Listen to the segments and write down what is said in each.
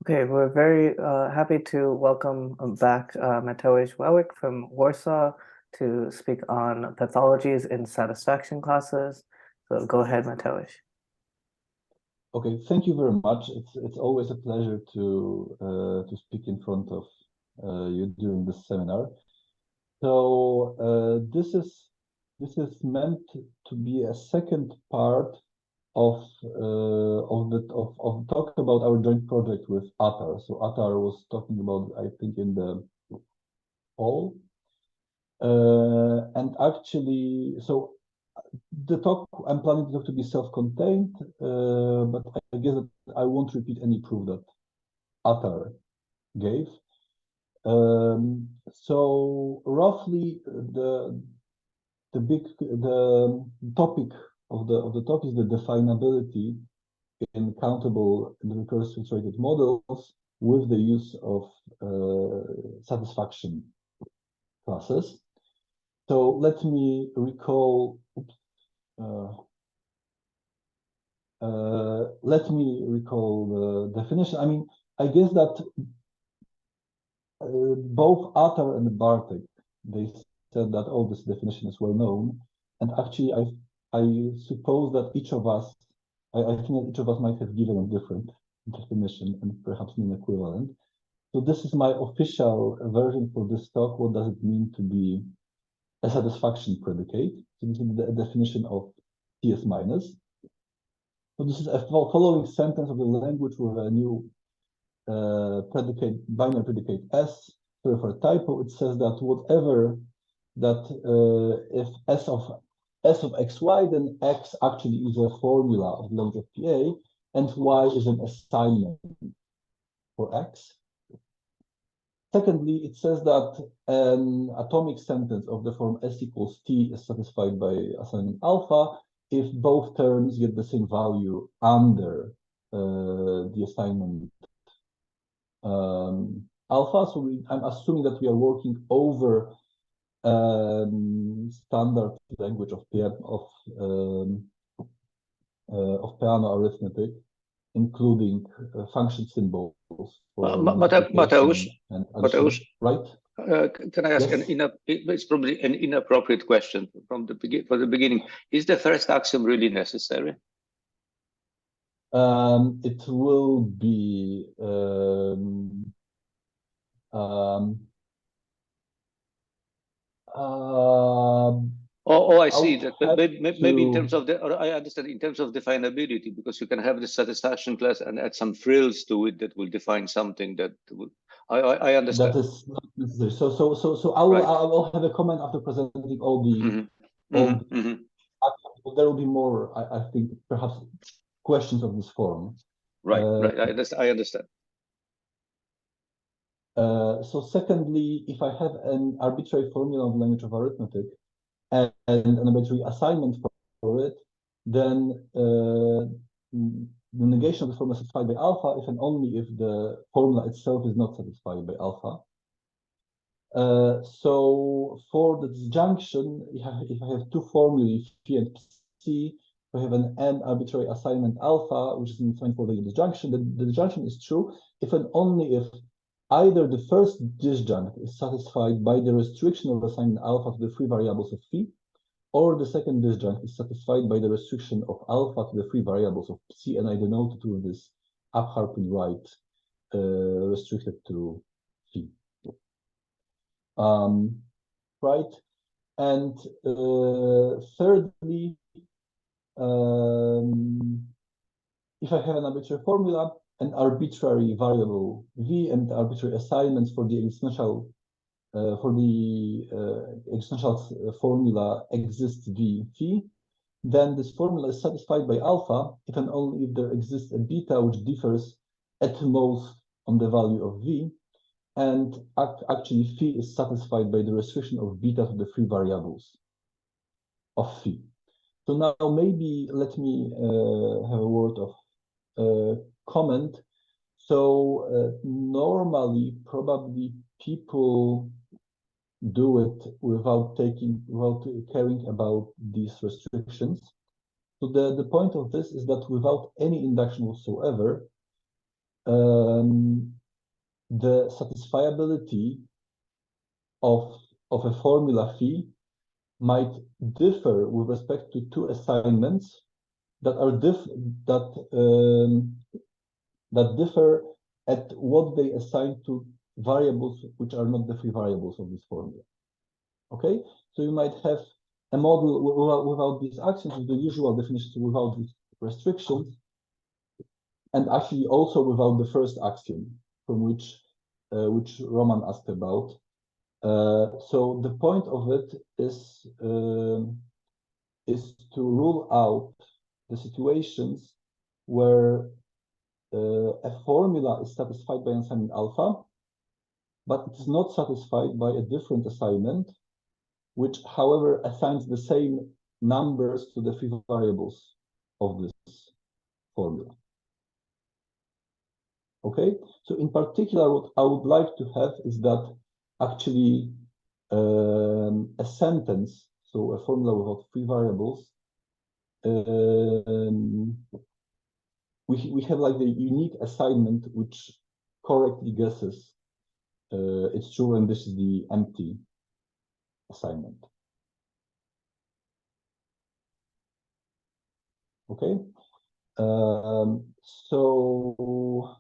Okay, we're very happy to welcome back Mateusz Łewyk from Warsaw to speak on pathologies in satisfaction classes. So go ahead, Mateusz. Okay, thank you very much. It's always a pleasure to speak in front of you during this seminar. So this is meant to be a second part of talk about our joint project with Atar. So Atar was talking about, I think, in the fall, and actually, so the talk I'm planning the talk to be self-contained, but I guess that I won't repeat any proof that Atar gave. So roughly the topic of the talk is the definability in countable and recursive iterated models with the use of satisfaction classes. So let me recall. Let me recall the definition. I mean, I guess that both Atar and Bartek, they said that all this definition is well known, and actually, I suppose that each of us, I think that each of us might have given a different definition and perhaps an equivalent. So this is my official version for this talk. What does it mean to be a satisfaction predicate? So this is the definition of TS minus. So this is a following sentence of the language with a new predicate, binary predicate S. Sorry for a typo. It says that whatever that if S of xy, then X actually is a formula of the language of PA, and Y is an assignment for X. Secondly, it says that an atomic sentence of the form S equals T is satisfied by assignment alpha if both terms get the same value under the assignment alpha. So I'm assuming that we are working over standard language of Peano arithmetic, including function symbols for Mateusz, right? Can I ask yes? It's probably an inappropriate question from the beginning. Is the first axiom really necessary? It will be I see that, but maybe in terms of I understand in terms of definability, because you can have the satisfaction class and add some frills to it that will define something that will. I understand. That is not necessary. So I will have a comment after presenting all the there will be more. I think perhaps questions of this form. Right. I understand. So secondly, if I have an arbitrary formula of the language of arithmetic and an arbitrary assignment for it, then the negation of the formula is satisfied by alpha if and only if the formula itself is not satisfied by alpha. So for the disjunction, if I have two formulae, P and C, I have an n arbitrary assignment alpha, which is defined for the disjunction. The disjunction is true if and only if either the first disjunct is satisfied by the restriction of assignment alpha to the free variables of phi, or the second disjunct is satisfied by the restriction of alpha to the free variables of C, and I denote it with this up harping right restricted to phi. Right, and thirdly, if I have an arbitrary formula, an arbitrary variable v, and arbitrary assignments for the existential formula exists v phi, then this formula is satisfied by alpha if and only if there exists a beta which differs at most on the value of v, and actually phi is satisfied by the restriction of beta to the free variables of phi. So now maybe let me have a word of comment. So normally, probably people do it without caring about these restrictions. So the point of this is that without any induction whatsoever, the satisfiability of a formula phi might differ with respect to two assignments that are that differ at what they assign to variables which are not the free variables of this formula. Okay, so you might have a model without these axioms, with the usual definitions, without these restrictions, and actually also without the first axiom, from which Roman asked about. So the point of it is to rule out the situations where a formula is satisfied by an assignment alpha, but it is not satisfied by a different assignment, which, however, assigns the same numbers to the free variables of this formula. Okay, so in particular, what I would like to have is that actually a sentence, so a formula without free variables, we have like the unique assignment which correctly guesses it's true, and this is the empty assignment. Okay, so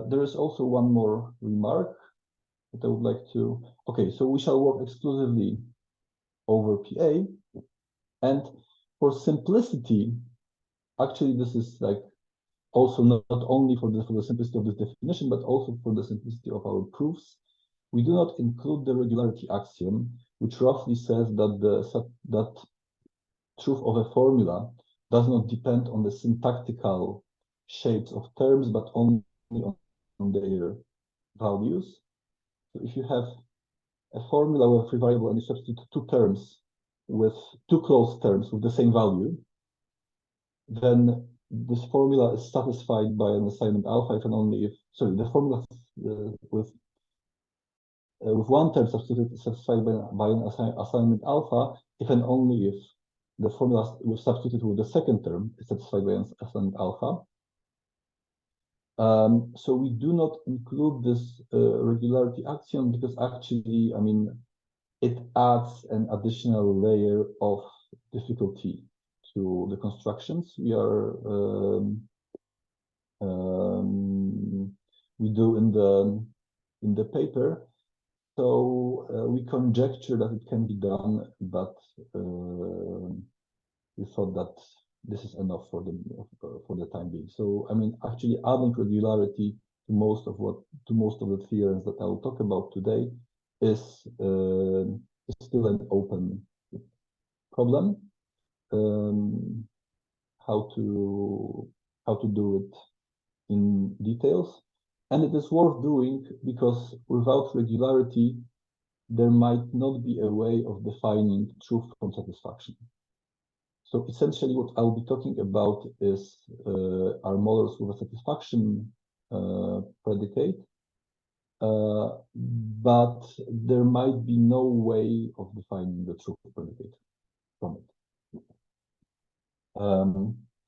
there is also one more remark that I would like to. Okay, so we shall work exclusively over PA, and for simplicity, actually this is like also not only for the simplicity of this definition, but also for the simplicity of our proofs. We do not include the regularity axiom, which roughly says that that truth of a formula does not depend on the syntactical shapes of terms, but only on their values. So if you have a formula with a free variable and you substitute two closed terms with the same value, then this formula is satisfied by an assignment alpha if and only if, sorry, the formula with one term substituted is satisfied by an assignment alpha if and only if the formula was substituted with the second term is satisfied by an assignment alpha. So we do not include this regularity axiom because actually, I mean, it adds an additional layer of difficulty to the constructions we are we do in the paper. So we conjecture that it can be done, but we thought that this is enough for the time being. So I mean, actually adding regularity to most of the theorems that I will talk about today is still an open problem. How to do it in details, and it is worth doing because without regularity there might not be a way of defining truth from satisfaction. So essentially what I'll be talking about is our models with a satisfaction predicate, but there might be no way of defining the truth predicate from it.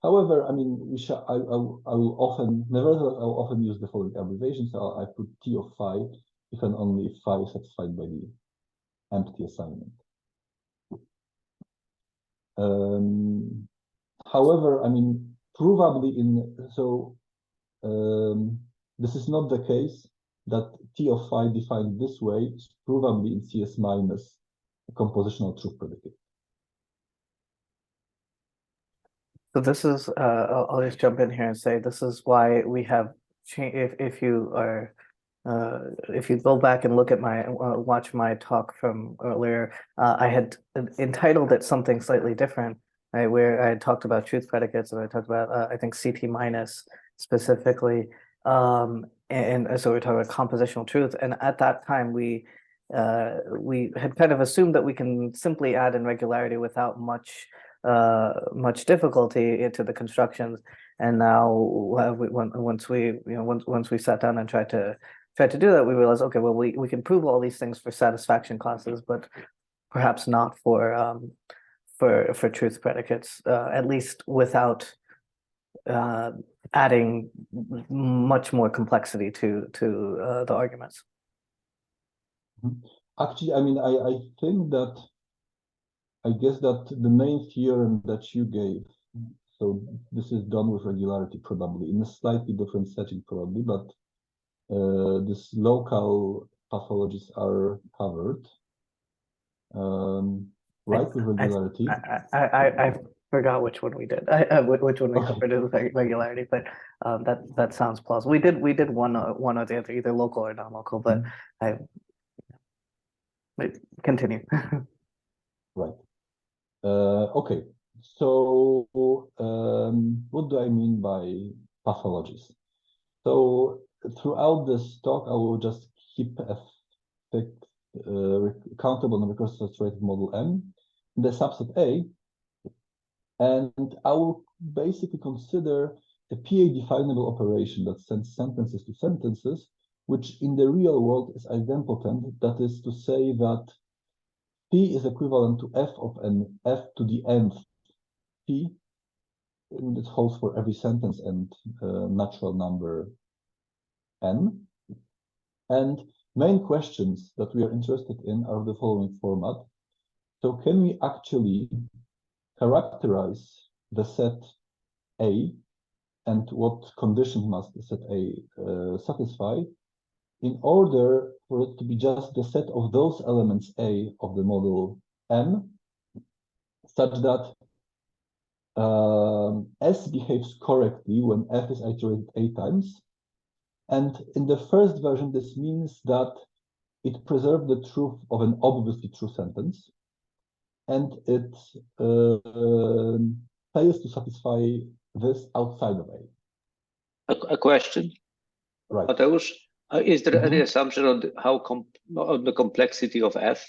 However, I mean, I will often, nevertheless, I will often use the following abbreviations. So I put T of phi if and only if phi is satisfied by the empty assignment. However, I mean, provably this is not the case that T of phi defined this way is provably in CS minus a compositional truth predicate. So this is, I'll just jump in here and say this is why we have changed. If you go back and look at my watch my talk from earlier, I had entitled it something slightly different, right? Where I had talked about truth predicates, and I talked about I think CT minus specifically, and so we're talking about compositional truth. And at that time, we had kind of assumed that we can simply add in regularity without much difficulty into the constructions, and now once we sat down and tried to do that, we realized, okay, well, we can prove all these things for satisfaction classes, but perhaps not for truth predicates, at least without adding much more complexity to the arguments. Actually, I mean, I think that, I guess that the main theorem that you gave, so this is done with regularity probably, in a slightly different setting probably, but this local pathologies are covered, right, with regularity. I forgot which one we did. Which one we covered with regularity, but that sounds plausible. We did one or the other, either local or non-local, but continue. Right. Okay. So what do I mean by pathologies? So throughout this talk, I will just keep a countable and recursive saturated model M in the subset A, and I will basically consider a PA definable operation that sends sentences to sentences, which in the real world is idempotent. That is to say that P is equivalent to F of n F to the nth P, and it holds for every sentence and natural number n. And main questions that we are interested in are the following format. So can we actually characterize the set A and what conditions must the set A satisfy in order for it to be just the set of those elements A of the model M, such that S behaves correctly when F is iterated A times. And in the first version, this means that it preserves the truth of an obviously true sentence, and it fails to satisfy this outside of A. A question, Right. Mateusz, is there any assumption on on the complexity of F?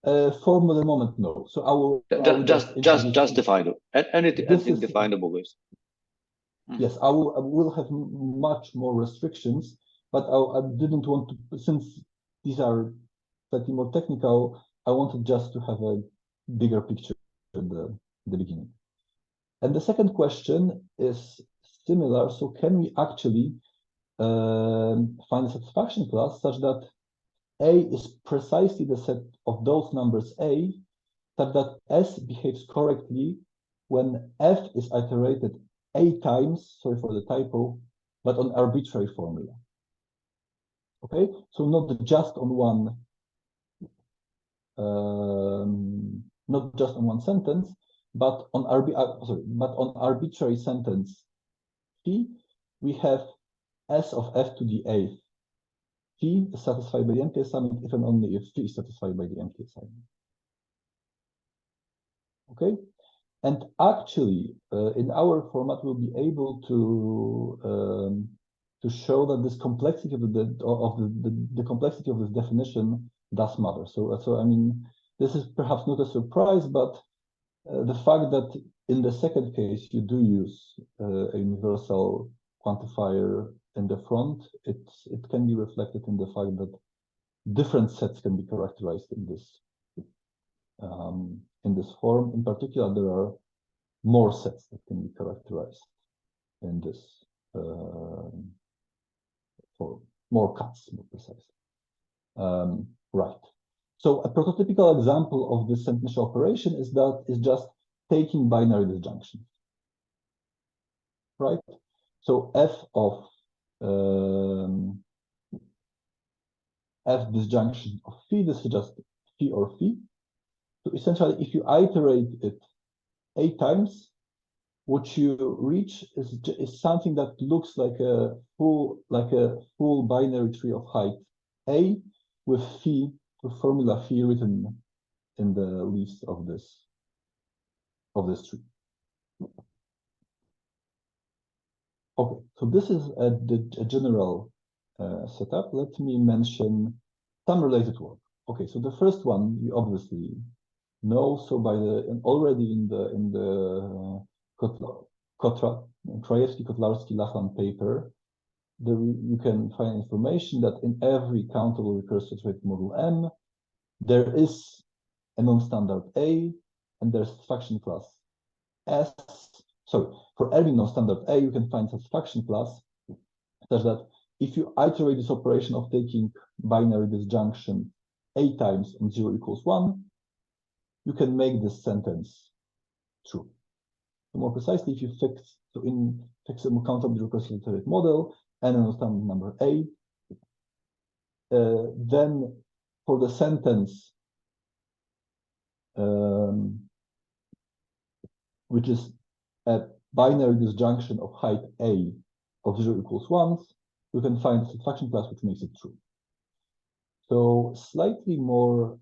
For the moment, no. So I will just define it. Anything definable with. Yes, I will have much more restrictions, but I didn't want to, since these are slightly more technical, I wanted just to have a bigger picture at the beginning. And the second question is similar. So can we actually find a satisfaction class such that A is precisely the set of those numbers A, such that S behaves correctly when F is iterated A times, sorry for the typo, but on arbitrary formula. Okay, so not just on one, not just on one sentence, but on arbitrary sentence P, we have S of F to the eighth. P is satisfied by the empty assignment if and only if P is satisfied by the empty assignment. Okay. And actually, in our format, we'll be able to show that this complexity of the complexity of this definition does matter. So I mean, this is perhaps not a surprise, but the fact that in the second case you do use a universal quantifier in the front, it can be reflected in the fact that different sets can be characterized in this form. In particular, there are more sets that can be characterized in this form, more cuts, more precisely. Right. So a prototypical example of this sentential operation is just taking binary disjunctions. Right. So F of F disjunction of phi, this is just phi or phi. So essentially, if you iterate it 8 times, what you reach is something that looks like a full binary tree of height A with phi, with formula phi written in the leaves of this tree. Okay, so this is a general setup. Let me mention some related work. Okay, so the first one you obviously know. So already in the Krajewski-Kotlarski-Lachlan paper, you can find information that in every countable recursive saturated model M, there is a non-standard A, and there's satisfaction class S, for every non-standard A, you can find satisfaction class such that if you iterate this operation of taking binary disjunction A times on 0 equals 1, you can make this sentence true. So more precisely, if you fix a countable representative model and a non-standard number A, then for the sentence which is a binary disjunction of height A of 0 equals 1, you can find a satisfaction class which makes it true. So slightly more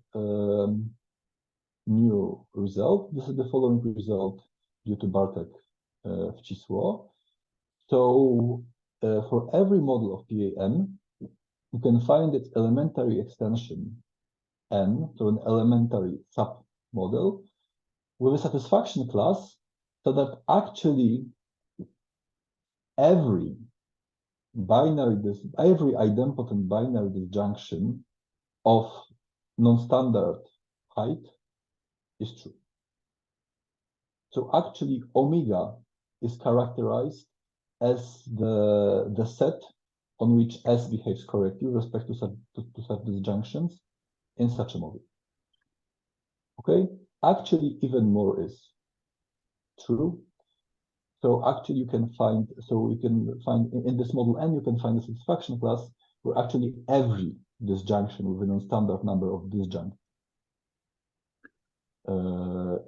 new result. This is the following result due to Bartek wcisło. So for every model of PAN, you can find its elementary extension N, so an elementary submodel, with a satisfaction class, so that actually every idempotent binary disjunction of non-standard height is true. So actually omega is characterized as the set on which S behaves correctly with respect to such disjunctions in such a model. Okay, actually even more is true. So actually you can find in this model N, you can find a satisfaction class where actually every disjunction with a non-standard number of disjunct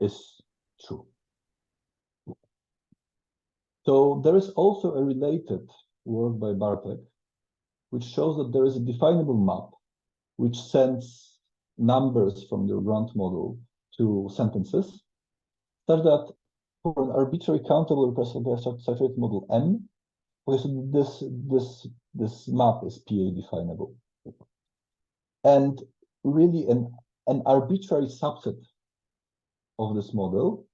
is true. So there is also a related work by Bartek, which shows that there is a definable map which sends numbers from your ground model to sentences, such that for an arbitrary countable representative saturated model M, okay, so this map is PA definable. And really an arbitrary subset of this model,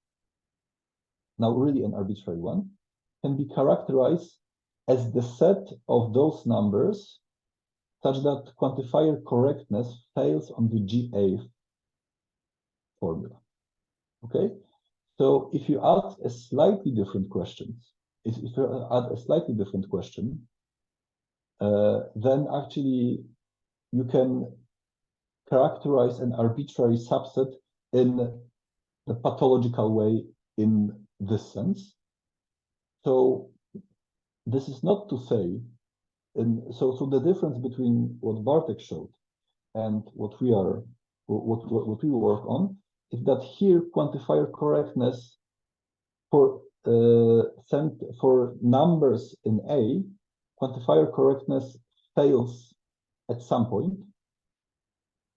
now really an arbitrary one, can be characterized as the set of those numbers such that quantifier correctness fails on the GA formula. Okay, so if you add a slightly different question, then actually you can characterize an arbitrary subset in the pathological way in this sense. So this is not to say, so the difference between what Bartek showed and what we work on is that here quantifier correctness for numbers in A, quantifier correctness fails at some point,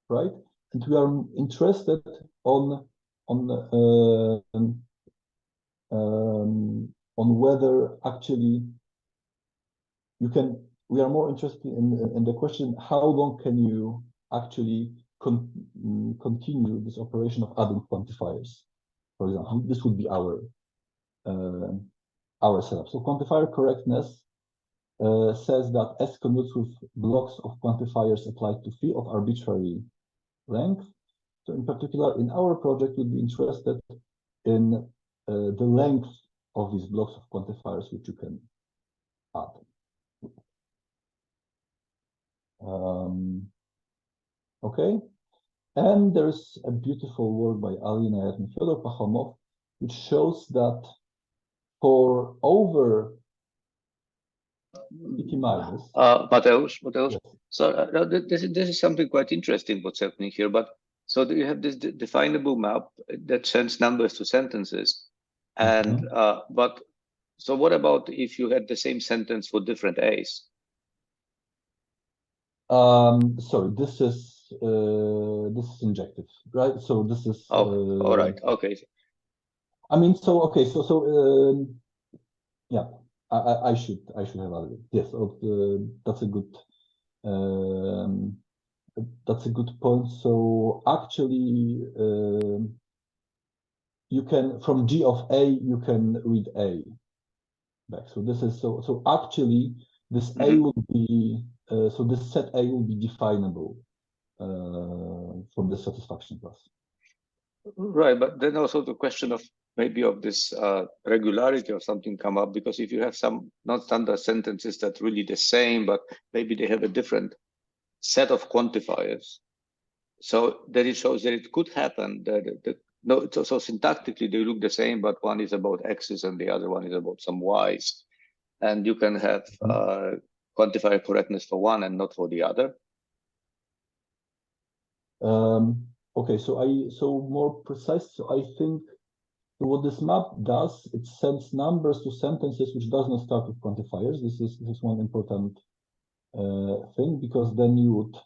right? And we are interested on whether actually we are more interested in the question, how long can you actually continue this operation of adding quantifiers? For example, this would be our setup. So quantifier correctness says that S commutes with blocks of quantifiers applied to phi of arbitrary length. So in particular, in our project, we'd be interested in the length of these blocks of quantifiers which you can add. Okay, and there's a beautiful work by Alina and Fyodor Pachomov, which shows that for over CT minus. Mateusz. Yes. So this is something quite interesting what's happening here. But so you have this definable map that sends numbers to sentences, and but so what about if you had the same sentence for different A's? Sorry, this is injective, right? So this is all right, okay. I mean, yeah, I should have added it. Yes, that's a good point. So actually, you can from G of A you can read A back. So this is so actually this A will be so this set A will be definable from the satisfaction class. Right, but then also the question of maybe of this regularity or something come up, because if you have some non-standard sentences that really the same, but maybe they have a different set of quantifiers, so then it shows that it could happen that no, so syntactically they look the same, but one is about x's and the other one is about some y's, and you can have quantifier correctness for one and not for the other. Okay, so more precise. So I think what this map does, it sends numbers to sentences which does not start with quantifiers. This is one important thing, because then you would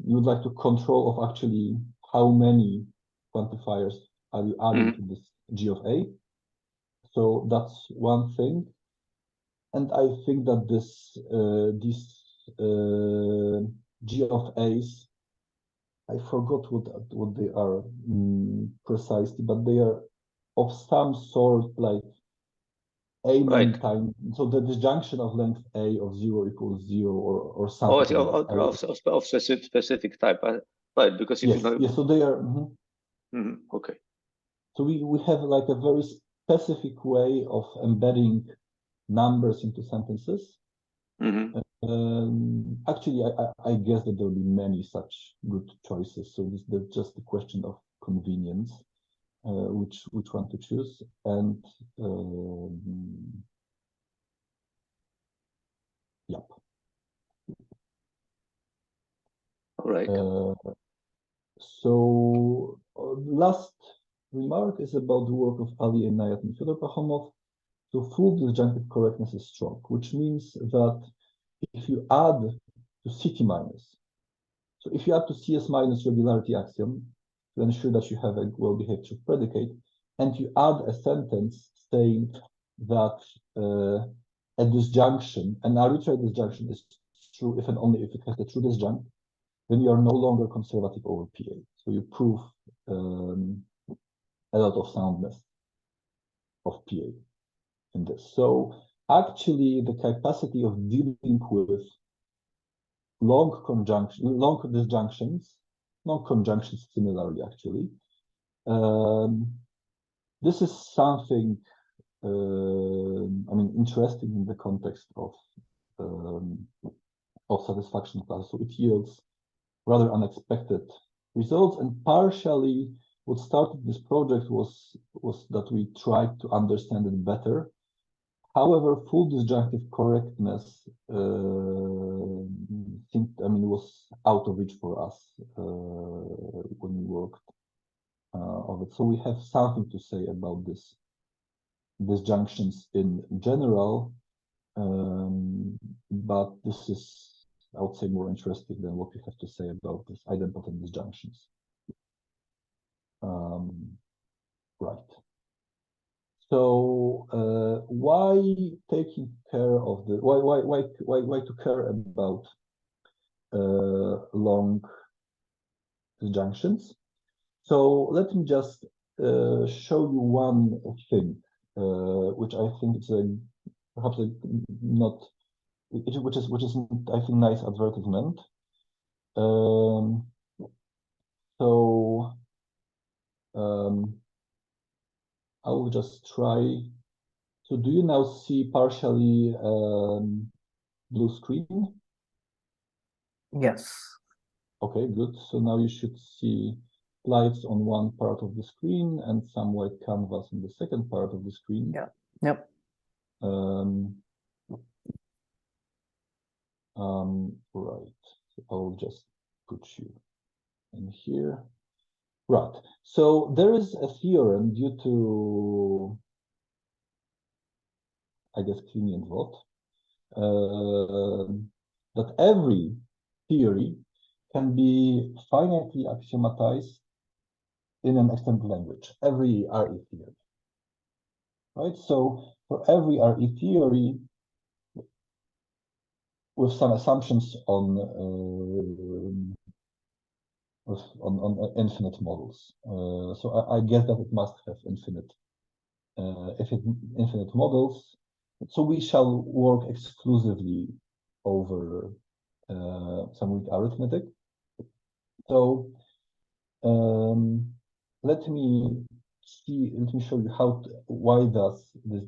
you'd like to control of actually how many quantifiers are you adding to this G of A. So that's one thing. And I think that these G of A's, I forgot what they are precisely, but they are of some sort, like A Right. time. So the disjunction of length A of 0 equals 0 or something. Of specific type, right? Because if yes, you know, yes. So they are. Okay. So we have like a very specific way of embedding numbers into sentences. Actually, I guess that there will be many such good choices. So there's just a question of convenience, which one to choose. And yep. All right. So last remark is about the work of Ali and Nayat and Fyodor Pahomov. So full disjunctive correctness is strong, which means that if you add to CT minus, so if you add to CS minus regularity axiom to ensure that you have a well-behaved truth predicate, and you add a sentence saying that a disjunction, an arbitrary disjunction is true if and only if it has a true disjunct, then you are no longer conservative over PA. So you prove a lot of soundness of PA in this. So actually, the capacity of dealing with long disjunctions, long conjunctions similarly, actually, this is something, I mean, interesting in the context of satisfaction class. So it yields rather unexpected results, and partially what started this project was that we tried to understand it better. However, full disjunctive correctness was out of reach for us when we worked on it. So we have something to say about this disjunctions in general, but this is, I would say, more interesting than what we have to say about this idempotent disjunctions. Right. So why taking care of the why to care about long disjunctions? So let me just show you one thing, which I think is perhaps not, which is I think nice advertisement. I will just try. So do you now see partially blue screen? Yes. Okay, good. So now you should see lights on one part of the screen and some white canvas in the second part of the screen. Yeah. Yep. Right. So I'll just put you in here. Right. So there is a theorem due to, I guess, Klinian vote, that every theory can be finitely axiomatized in an extended language, every RE theory. Right? So for every RE theory, with some assumptions on infinite models. So I guess that it must have infinite models. So we shall work exclusively over some weak arithmetic. So let me show you why does this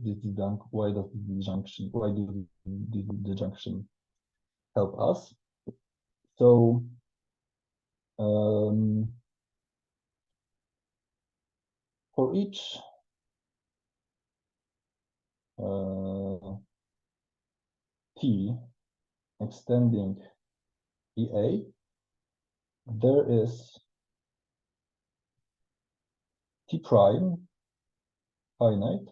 disjunction help us. So for each t extending EA, there is t prime finite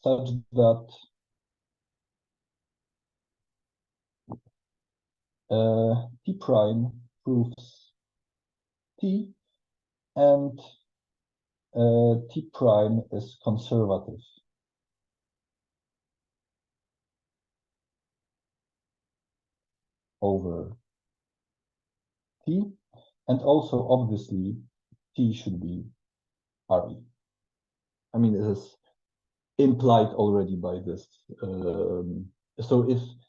such that t prime proves t, and t prime is conservative over t, and also obviously t should be RE. I mean, it is implied already by this. So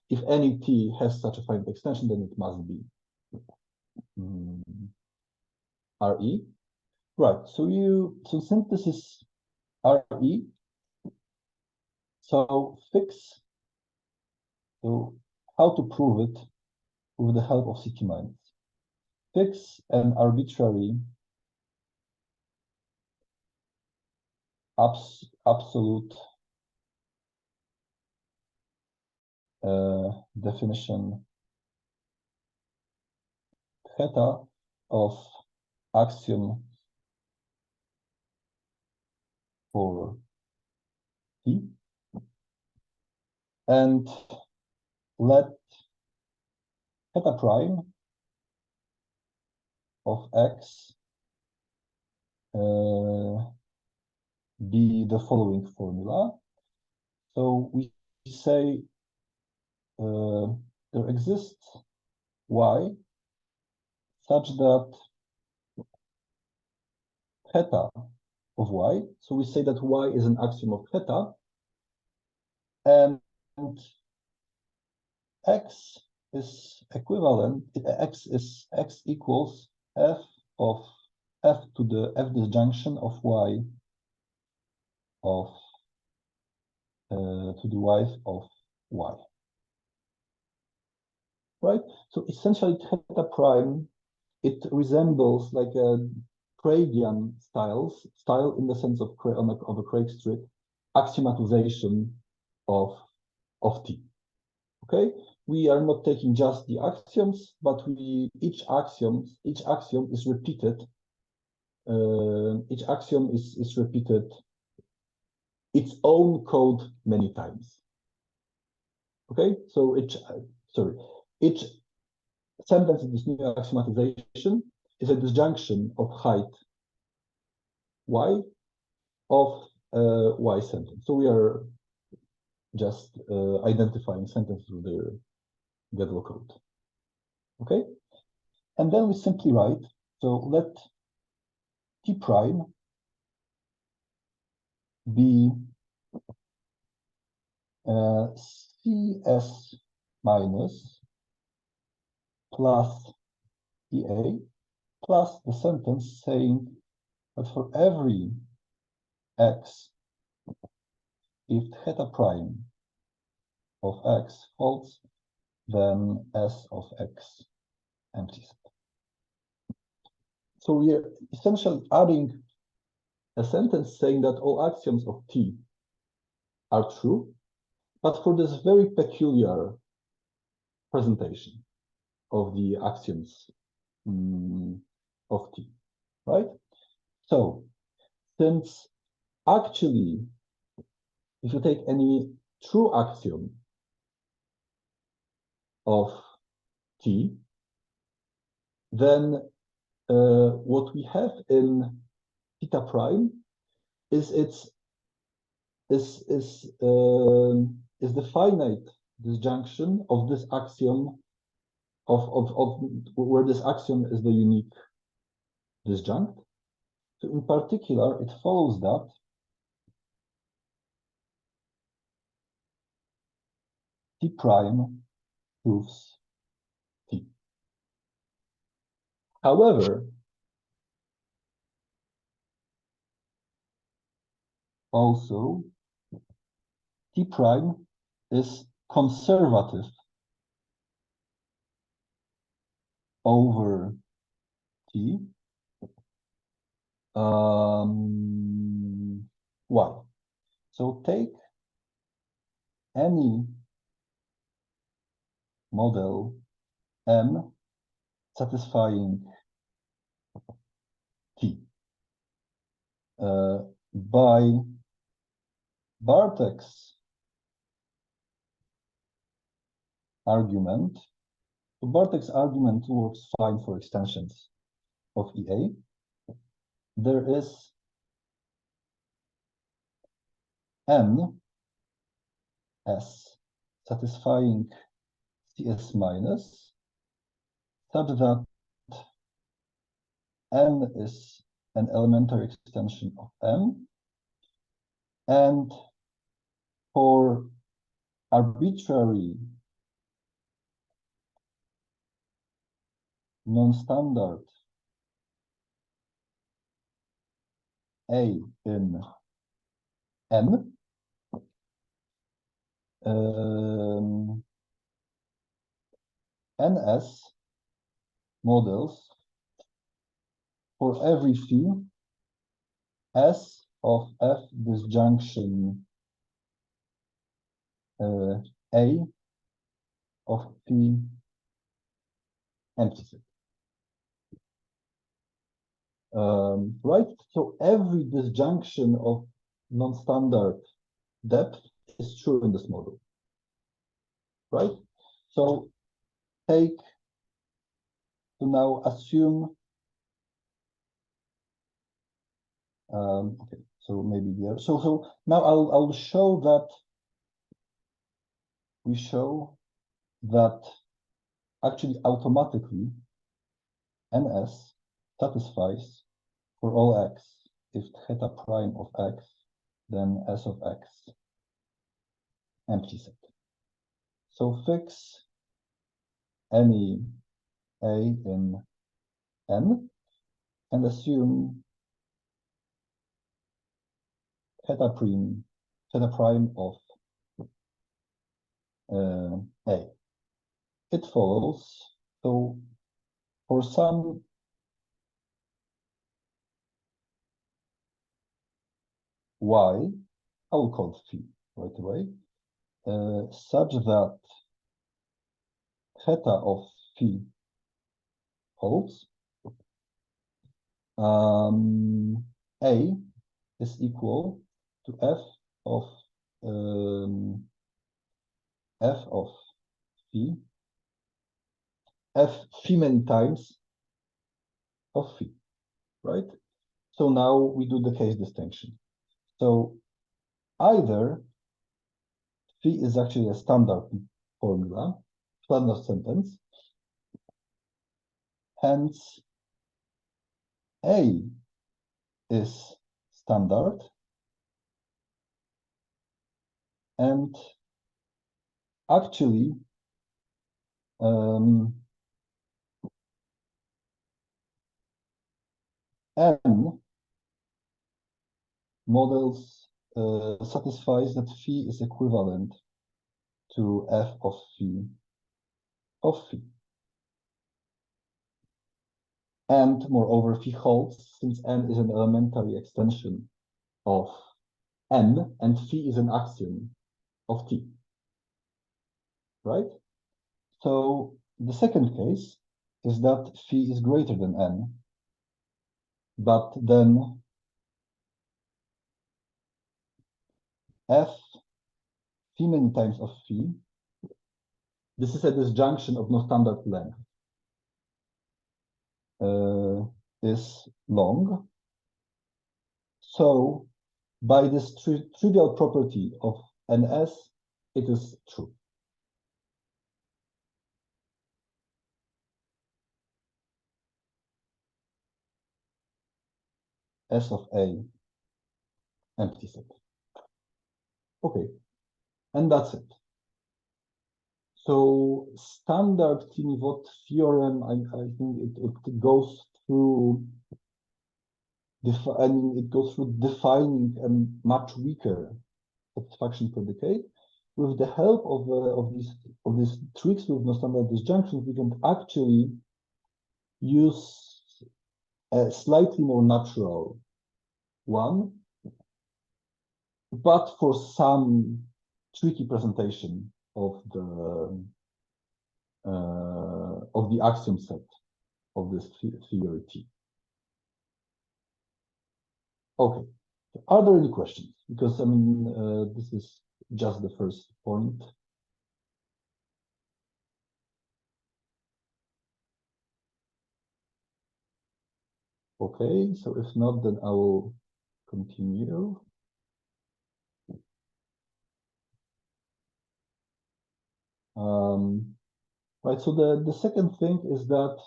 if any t has such a finite extension, then it must be RE. Right. So since this is RE, so how to prove it with the help of CT minus? Fix an arbitrary absolute definition theta of axiom for t, and let theta prime of x be the following formula. So we say there exists y such that theta of y, so we say that y is an axiom of theta, and x is equivalent, x equals f to the f disjunction of y to the y of y. Right? So essentially theta prime, it resembles like a Craigian style in the sense of a Craig strict axiomatization of t. Okay, we are not taking just the axioms, but each axiom is repeated. Each axiom is repeated its own code many times. Okay, so each sentence in this new axiomatization is a disjunction of height y of y sentence. So we are just identifying sentences with their Gödel code. Okay, and then we simply write, so let t prime be CS minus plus EA plus the sentence saying that for every x, if theta prime of x holds, then S of x empty set. So we are essentially adding a sentence saying that all axioms of T are true, but for this very peculiar presentation of the axioms of T, right? So since actually, if you take any true axiom of T, then what we have in theta prime is the finite disjunction of this axiom of where this axiom is the unique disjunct. So in particular, it follows that T prime proves T. However, also T prime is conservative over T. Why? So take any model M satisfying T. By Bartek's argument, so Bartek's argument works fine for extensions of EA. There is N S satisfying CS minus such that N is an elementary extension of M, and for arbitrary non-standard A in N, NS models for every phi S of F disjunction A of P empty set. Right? So every disjunction of non-standard depth is true in this model. Right? So take to now assume okay, so maybe there. So now I'll show that we show that actually automatically NS satisfies for all x. If theta prime of x, then S of x empty set. So fix any A in N and assume theta prime of A. It follows, so for some y, I will call it phi right away, such that theta of phi holds, A is equal to F of phi, F phi many times of phi, right? So now we do the case distinction. So either phi is actually a standard formula, standard sentence, hence A is standard and actually N models satisfies that phi is equivalent to F of phi of phi. And moreover, phi holds since N is an elementary extension of N and phi is an axiom of T. Right? So the second case is that phi is greater than N, but then F phi many times of phi, this is a disjunction of non-standard length, is long. So by this trivial property of NS, it is true. S of A empty set. Okay, and that's it. So standard Kliniewot theorem, I think it goes through defining a much weaker satisfaction predicate. With the help of these tricks with non-standard disjunctions, we can actually use a slightly more natural one, but for some tricky presentation of the axiom set of this theory T. Okay, are there any questions? Because I mean, this is just the first point. Okay, so if not, then I will continue. Right, so the second thing is that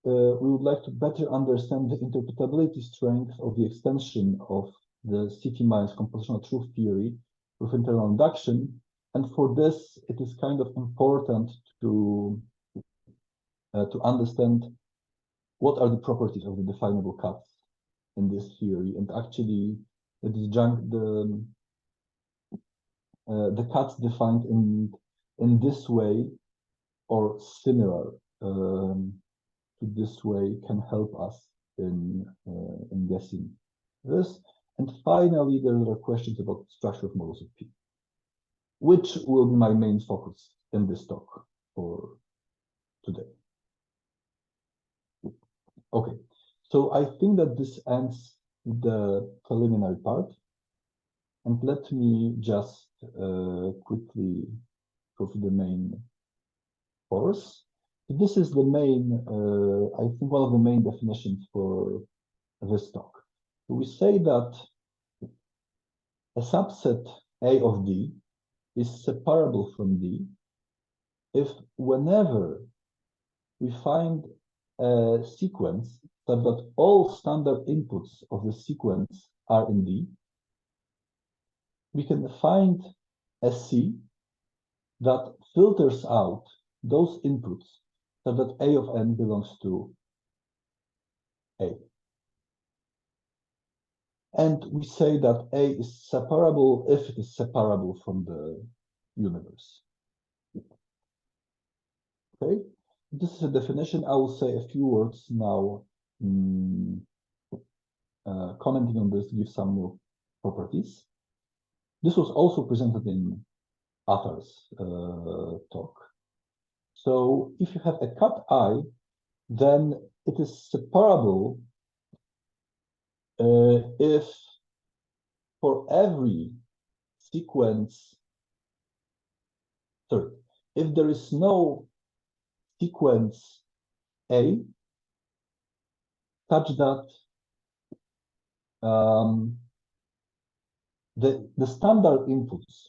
we would like to better understand the interpretability strength of the extension of the CT- compositional truth theory with internal induction. And for this, it is kind of important to understand what are the properties of the definable cuts in this theory. And actually, the cuts defined in this way or similar to this way can help us in guessing this. And finally, there are questions about the structure of models of P, which will be my main focus in this talk for today. Okay, so I think that this ends the preliminary part. And let me just quickly go to the main course. This is the main, I think one of the main definitions for this talk. We say that a subset A of D is separable from D if whenever we find a sequence such that all standard inputs of the sequence are in D, we can find a C that filters out those inputs so that A of n belongs to A. And we say that A is separable if it is separable from the universe. Okay, this is a definition. I will say a few words now, commenting on this, give some more properties. This was also presented in Athar's talk. So if you have a cut I, then it is separable if for every sequence, if there is no sequence A such that the standard inputs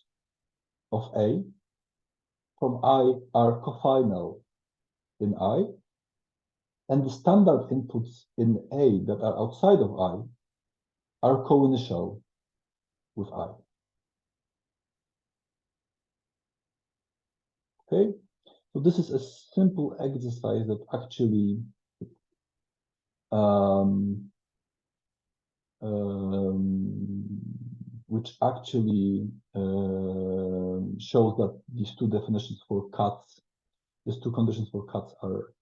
of A from I are cofinal in I, and the standard inputs in A that are outside of I are co-initial with I. Okay, so this is a simple exercise that actually shows that these two definitions for cuts, these two conditions for cuts are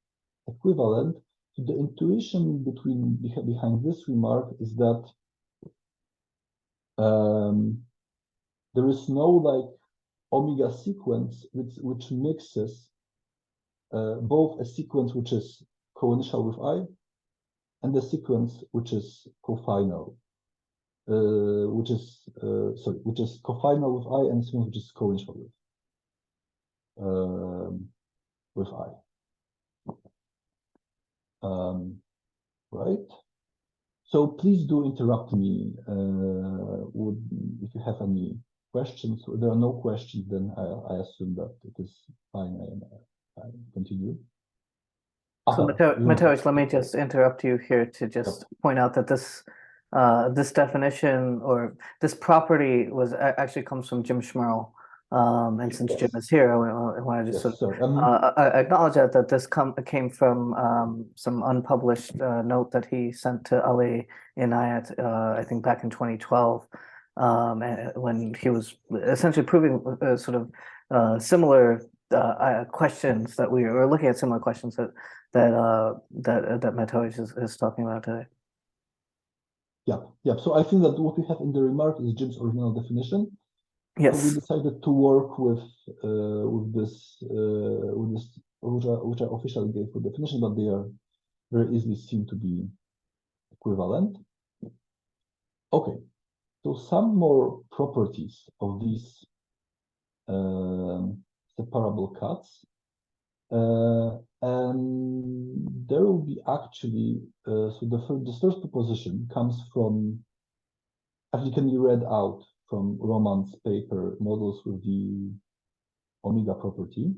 equivalent. So the intuition behind this remark is that there is no like omega sequence which mixes both a sequence which is co-initial with I and the sequence which is cofinal, which is cofinal with I and the sequence which is co-initial with I. Right. So please do interrupt me if you have any questions. If there are no questions, then I assume that it is fine and I continue. So Mateusz, let me just interrupt you here to just point out that this this definition or this property was actually comes from Jim Schmerl, And since Jim is here, I want to just Yes, sort of sorry. I acknowledge that this came from some unpublished note that he sent to Ali Inayat, I think back in 2012, and when he was essentially proving sort of similar questions that we were looking at, similar questions that Mateusz is talking about today. Yeah. So I think that what we have in the remark is Jim's original definition. Yes. So we decided to work with this which I officially gave for definition, but they are very easily seen to be equivalent. Okay, so some more properties of these separable cuts, and there will be actually so the first proposition comes from, actually can be read out from Roman's paper, Models with the Omega property.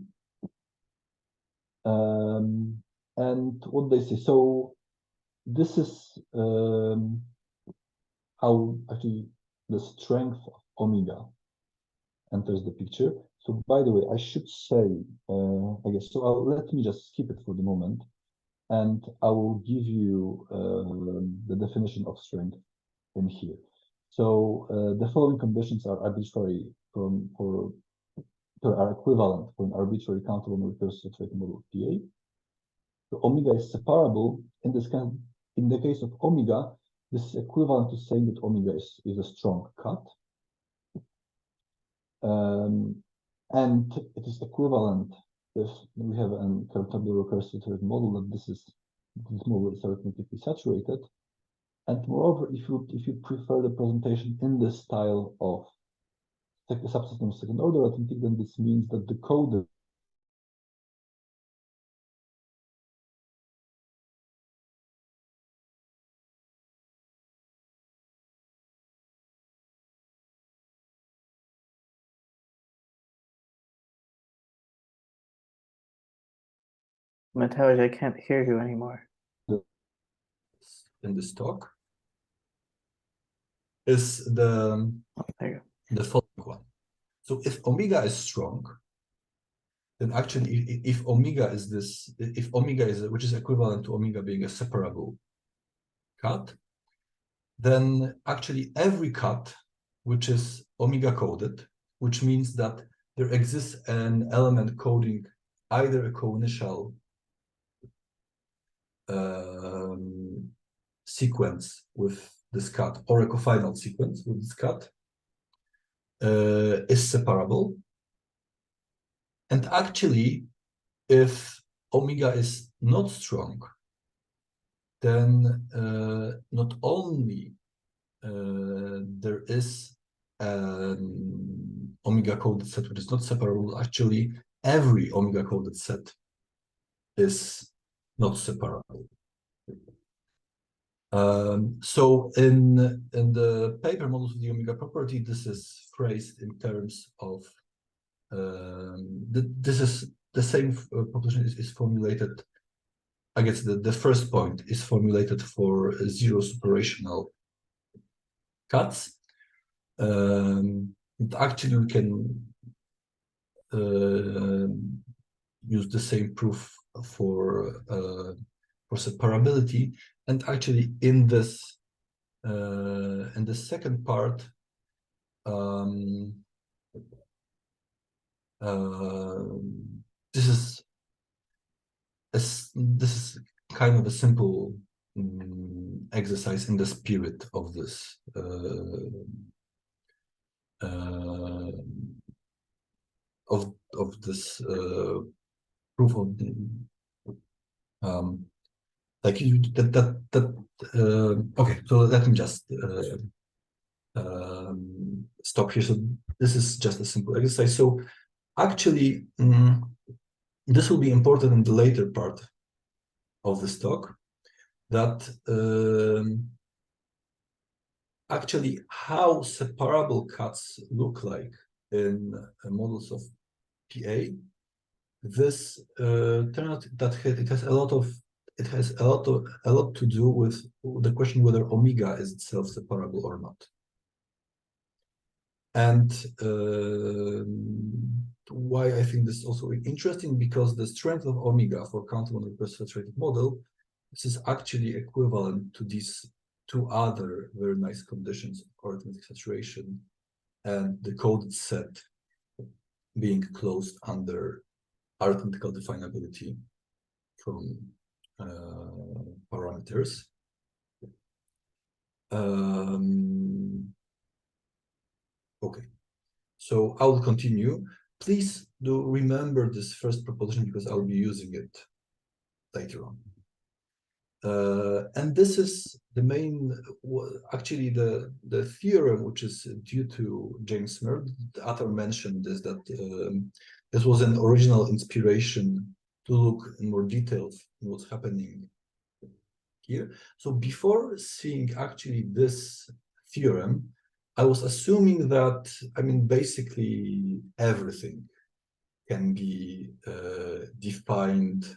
And what they say, so this is how actually the strength of omega enters the picture. So by the way, I should say, I guess, so let me just skip it for the moment, and I will give you the definition of strength in here. So the following conditions are arbitrary are equivalent for an arbitrary countable recursive saturated model of PA. So omega is separable. In this kind, in the case of omega, this is equivalent to saying that omega is a strong cut. And it is equivalent if we have an countable recursive saturated model that this model is arithmetically saturated. And moreover, if you prefer the presentation in the style of the subsystem of second order arithmetic, then this means that the code Mateusz, I can't hear you anymore. In this talk is the following one. So if omega is strong, then actually if omega is this, if omega is, which is equivalent to omega being a separable cut, then actually every cut which is omega coded, which means that there exists an element coding either a co-initial sequence with this cut or a cofinal sequence with this cut is separable. And actually, if omega is not strong, then not only there is an omega coded set which is not separable, actually every omega coded set is not separable. So in the paper Models of the Omega property, this is phrased in terms of this is the same proposition is formulated. I guess the first point is formulated for zero superational cuts. Actually, we can use the same proof for separability. And actually, in this second part, this is kind of a simple exercise in the spirit of this of this proof of the like you okay, so let me just stop here. So this is just a simple exercise. So actually this will be important in the later part of this talk, that actually how separable cuts look like in models of PA. This turns out that it has a lot to do with the question whether omega is itself separable or not. And why I think this is also interesting, because the strength of omega for counting on a saturated model, this is actually equivalent to these two other very nice conditions of arithmetic saturation and the coded set being closed under arithmetical definability from parameters. Okay, so I will continue. Please do remember this first proposition, because I'll be using it later on. And this is the main, actually the theorem which is due to James Merv. The author mentioned this, that this was an original inspiration to look in more detail in what's happening here. So before seeing actually this theorem, I was assuming that, I mean, basically everything can be defined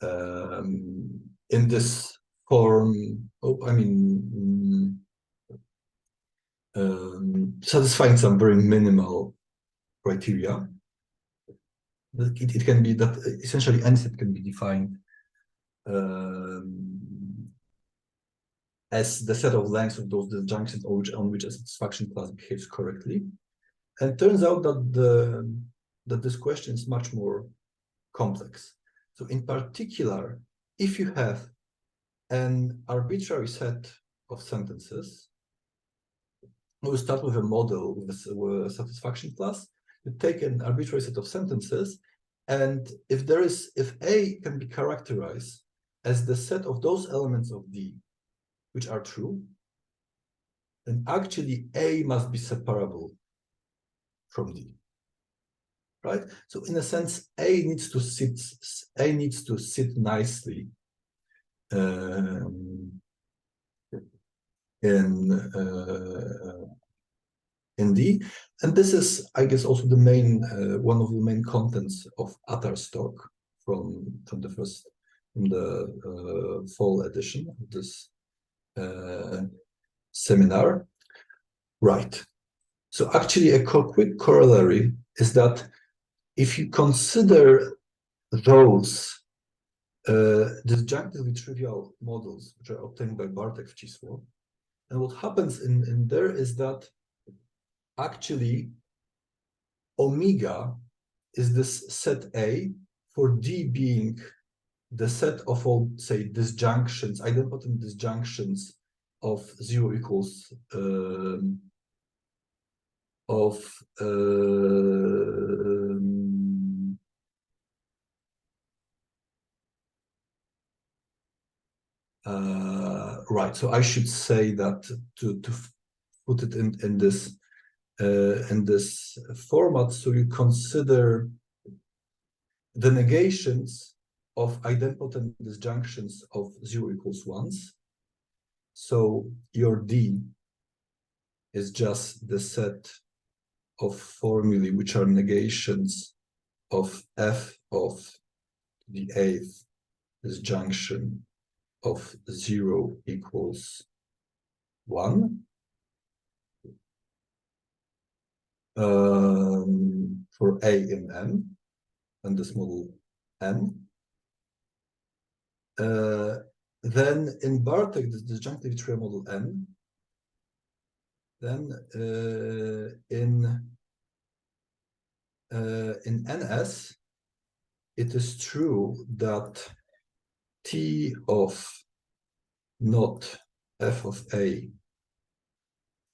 in this form. Satisfying some very minimal criteria. It can be that essentially anything can be defined as the set of lengths of those disjunctions on which a satisfaction class behaves correctly. And turns out that this question is much more complex. So in particular, if you have an arbitrary set of sentences, we start with a model with a satisfaction class. You take an arbitrary set of sentences, and if A can be characterized as the set of those elements of D which are true, then actually A must be separable from D. Right? So in a sense, A needs to sit nicely in D, and this is, I guess, also the main one of the main contents of Attar's talk from the fall edition of this seminar. Right. So actually, a quick corollary is that if you consider those disjunctively trivial models which are obtained by Bartek Wcisło, and what happens in there is that actually omega is this set A, for D being the set of all, say, disjunctions, idempotent disjunctions of 0 equals right. So I should say that to put it in this format. So you consider the negations of idempotent disjunctions of 0 equals 1s. So your D is just the set of formulae which are negations of f of the 8th disjunction of 0 equals 1. For A in M, and this model M. Then in Bartek, this disjunctive trivial model N. Then in NS, it is true that T of not f of A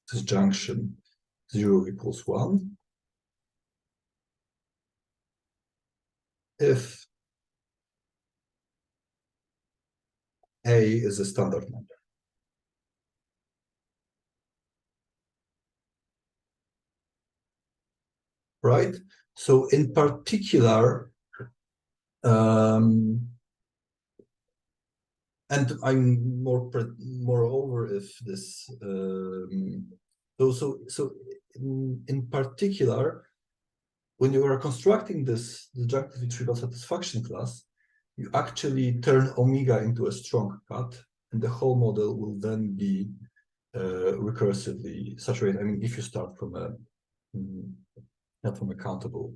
disjunction 0 equals 1 if A is a standard number. Right? So in particular, and I'm moreover, if this so in particular, when you are constructing this disjunctively trivial satisfaction class, you actually turn omega into a strong cut, and the whole model will then be recursively saturate. I mean, if you start from a not from a countable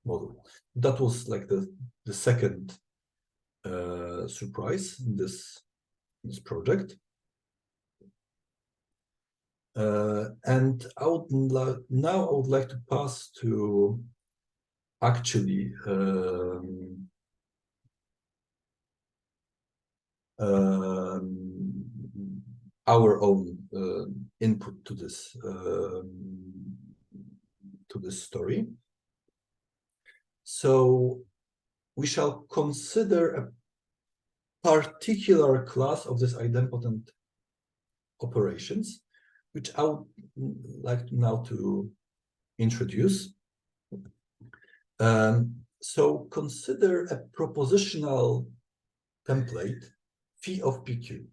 model. That was like the second surprise in this project. And now I would like to pass to actually our own input to this story. So we shall consider a particular class of these idempotent operations, which I would like now to introduce. So consider a propositional template phi of PQ.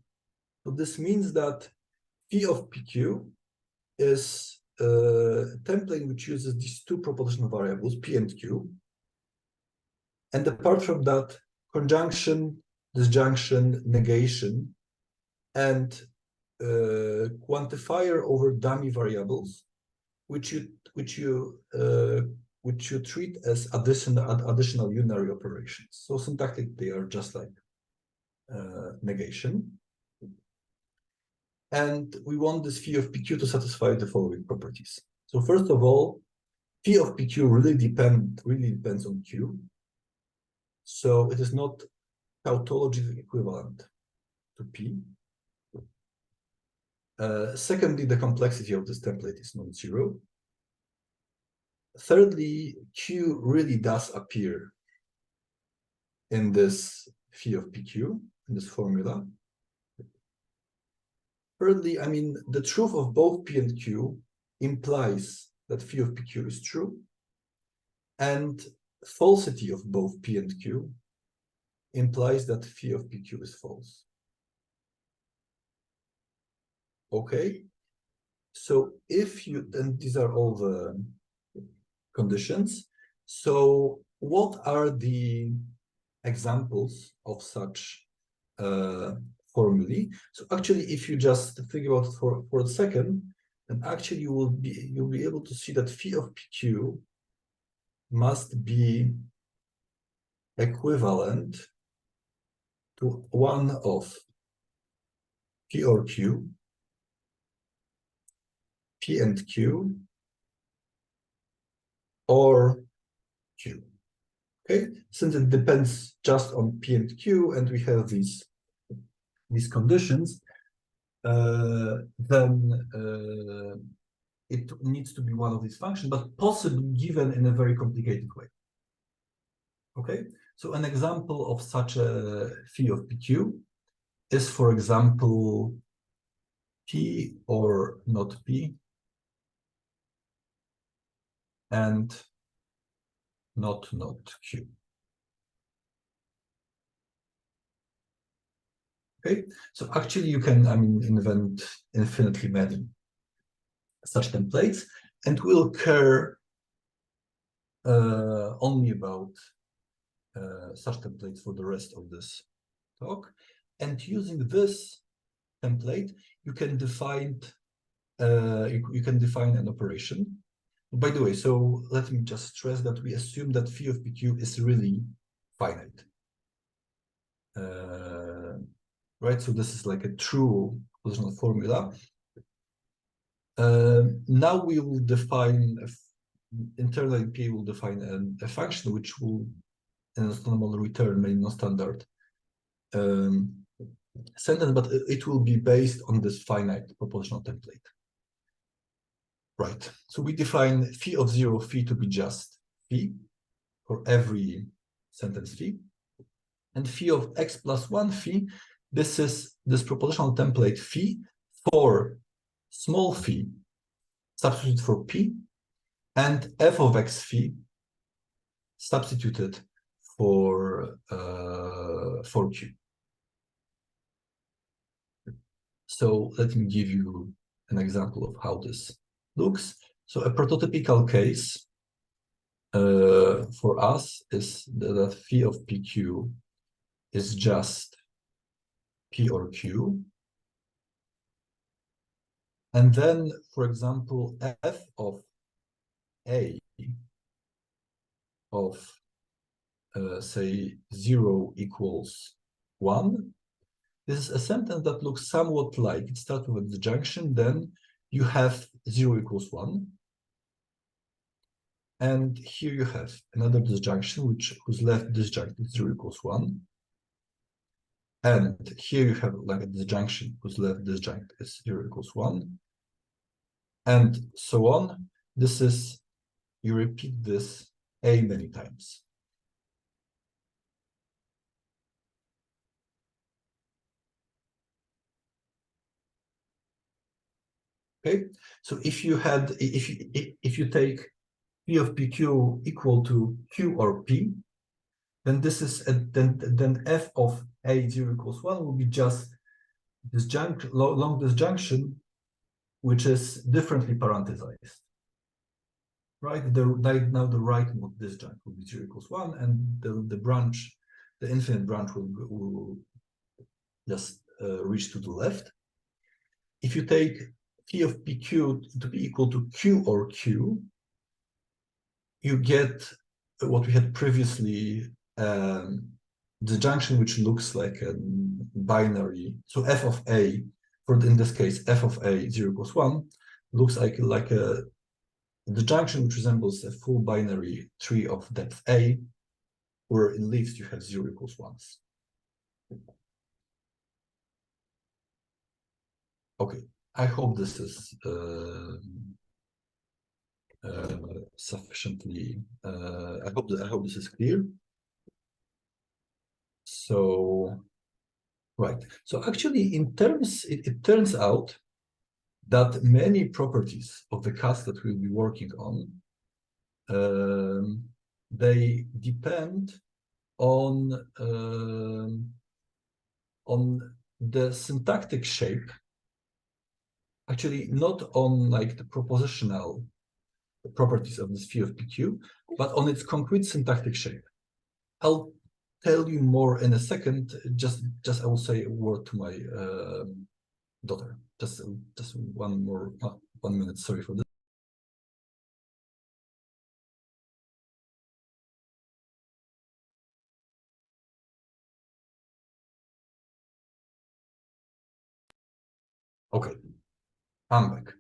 So this means that phi of PQ is a template which uses these two propositional variables, P and Q. And apart from that, conjunction, disjunction, negation, and quantifier over dummy variables, which you treat as additional unary operations. So syntactically, they are just like negation. And we want this phi of PQ to satisfy the following properties. So first of all, phi of PQ really depends on Q. So it is not tautologically equivalent to P. Secondly, the complexity of this template is non-zero. Thirdly, Q really does appear in this phi of PQ, in this formula. Thirdly, I mean, the truth of both P and Q implies that phi of PQ is true, and falsity of both P and Q implies that phi of PQ is false. Okay, so if you, then these are all the conditions. So what are the examples of such formulae? So actually, if you just think about it for a second, then actually you'll be able to see that phi of PQ must be equivalent to one of P or Q, P and Q, or Q. Okay, since it depends just on P and Q, and we have these conditions, then it needs to be one of these functions, but possibly given in a very complicated way. Okay, so an example of such a phi of PQ is, for example, P or not P, and not Q. Okay, so actually you can, I mean, invent infinitely many such templates, and we'll care only about such templates for the rest of this talk. And using this template, you can define an operation. By the way, so let me just stress that we assume that phi of PQ is really finite. Right, so this is like a true positional formula. Now we will define, internally P will define a function which will, in a normal return, maybe non-standard sentence, but it will be based on this finite propositional template. Right, so we define phi of 0 phi to be just phi for every sentence phi, and phi of x plus 1 phi, this is this propositional template phi for small phi substituted for p, and f of x phi substituted for q. So let me give you an example of how this looks. So a prototypical case for us is that phi of PQ is just P or Q, And then, for example, f of a of say 0 equals 1. This is a sentence that looks somewhat like it starts with a disjunction, then you have 0 equals 1. And here you have another disjunction, whose left disjunct is 0 equals 1. And here you have like a disjunction whose left disjunct is 0 equals 1. And so on. This is, you repeat this a many times. Okay, so if you take P of PQ equal to Q or P, then this is then f of a 0 equals 1 will be just this long disjunction, which is differently parenthesized. Right? Now the right mode disjunct will be 0 equals 1, and the branch, the infinite branch will just reach to the left. If you take P of PQ to be equal to Q or Q, you get what we had previously, the junction which looks like a binary. So f of a, in this case, f of a 0 equals 1, looks like the junction which resembles a full binary tree of depth a, where in leaves you have 0 equals 1s. Okay, I hope this is sufficiently. I hope this is clear. So, right. So actually, it turns out that many properties of the cast that we'll be working on, they depend on the syntactic shape. Actually, not on like the propositional properties of this phi of PQ, but on its concrete syntactic shape. I'll tell you more in a second. Just I will say a word to my daughter. Just 1 minute. Sorry for this. Okay, I'm back.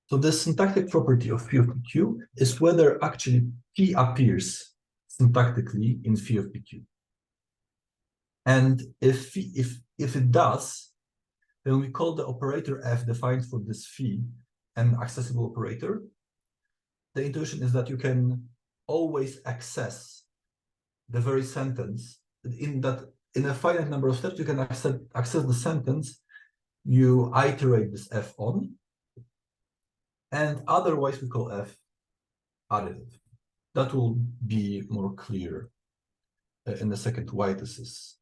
So the syntactic property of phi of PQ is whether actually P appears syntactically in phi of PQ. And if it does, then we call the operator f defined for this phi an accessible operator. The intuition is that you can always access the very sentence in a finite number of steps. You can access the sentence you iterate this f on, and otherwise we call f additive. That will be more clear in a second why this is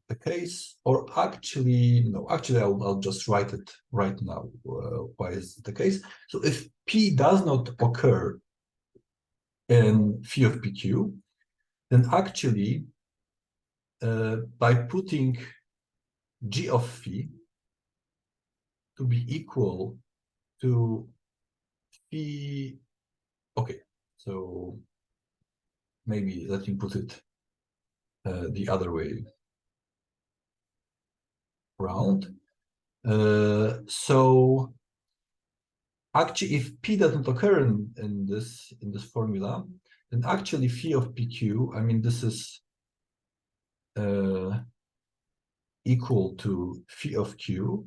the case. Or actually, no, actually I'll just write it right now. Why is it the case? So if P does not occur in phi of PQ, then actually by putting G of phi to be equal to phi, okay, so maybe let me put it the other way around. So actually, if P doesn't occur in this formula, then actually phi of PQ, I mean, this is equal to phi of Q,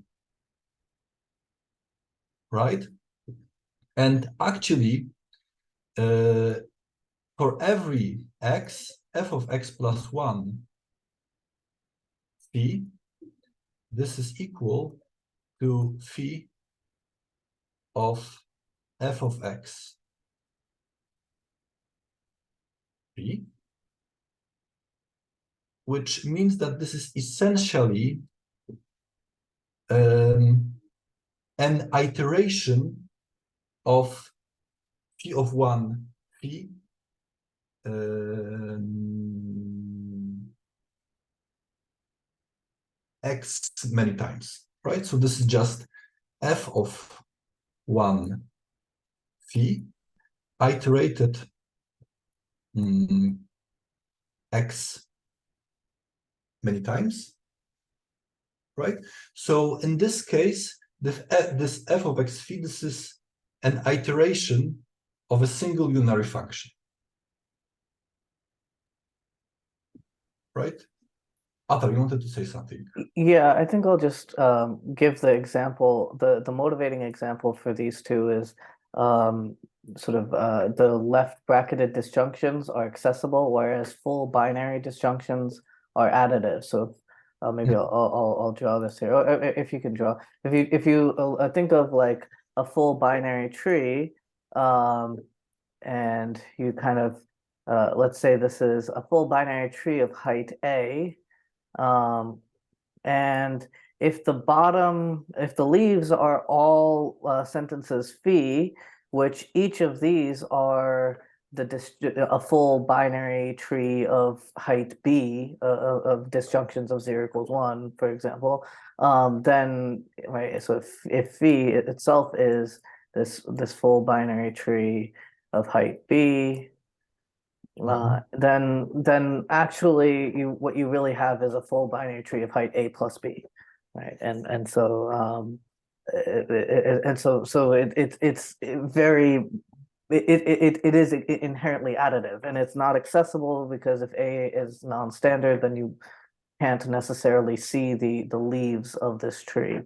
right? And actually, for every x, f of x plus 1 phi, this is equal to phi of f of x phi, which means that this is essentially an iteration of phi of 1 phi x many times, right? So this is just f of 1 phi iterated x many times, right? So in this case, this f of x phi, this is an iteration of a single unary function, right? Atar, you wanted to say something? Yeah, I think I'll just give the example. The motivating example for these two is sort of the left bracketed disjunctions are accessible, whereas full binary disjunctions are additive. So maybe I'll draw this here. Or if you can draw, if you think of like a full binary tree, and you kind of let's say this is a full binary tree of height A. And if the leaves are all sentences phi, which each of these are a full binary tree of height B of disjunctions of 0 equals 1, for example, then right. So if phi itself is this full binary tree of height B. Then actually what you really have is a full binary tree of height A plus B, right? And so it's very it is inherently additive, and it's not accessible because if A is non-standard, then you can't necessarily see the leaves of this tree,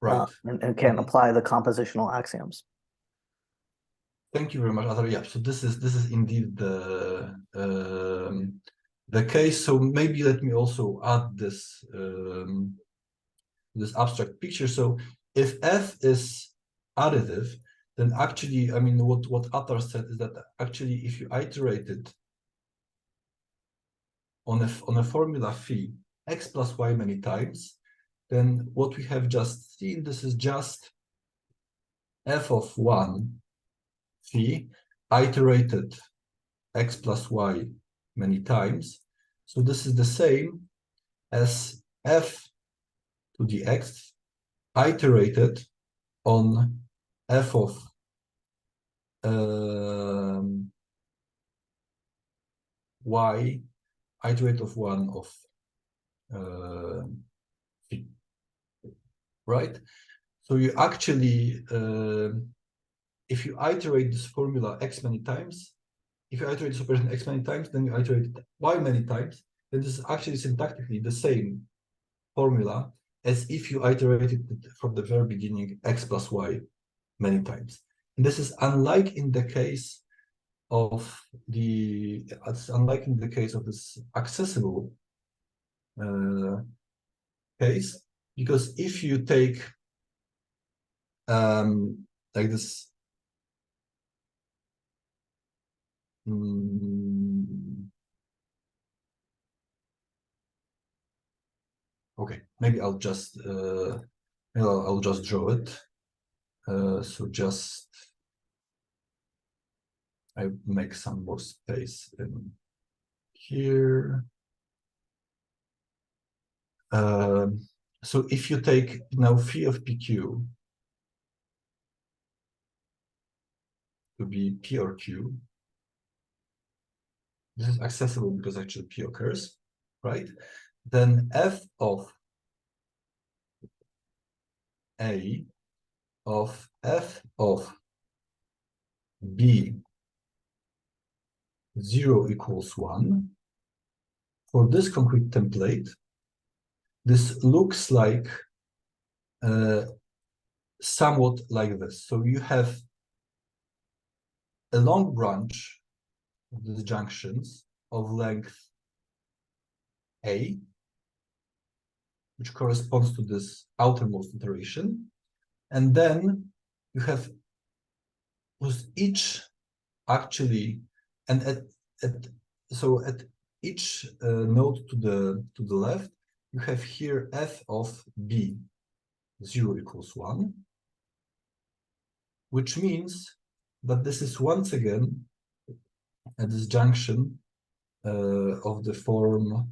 Right. and can't apply the compositional axioms. Thank you very much, Atar. Yeah, so this is indeed the case. So maybe let me also add this this abstract picture. So if f is additive, then actually, I mean, what Atar said is that actually, if you iterate it on a formula phi x plus y many times, then what we have just seen, this is just f of 1 phi iterated x plus y many times. So this is the same as f to the x iterated on f of y iterate of 1 of phi, right? So you actually if you iterate this formula x many times, if you iterate this operation x many times, then you iterate y many times, then this is actually syntactically the same formula as if you iterated it from the very beginning x plus y many times. And this is unlike in the case of this accessible case, because if you take like this okay, maybe I'll just draw it. So just I make some more space in here. So if you take now phi of PQ to be P or Q, this is accessible because actually P occurs, right? Then F of A of F of B 0 equals 1. For this concrete template, this looks like somewhat like this. So you have a long branch of these junctions of length A, which corresponds to this outermost iteration. And then you have with each actually, and at each node to the left, you have here f of b 0 equals 1, which means that this is once again at this junction of the form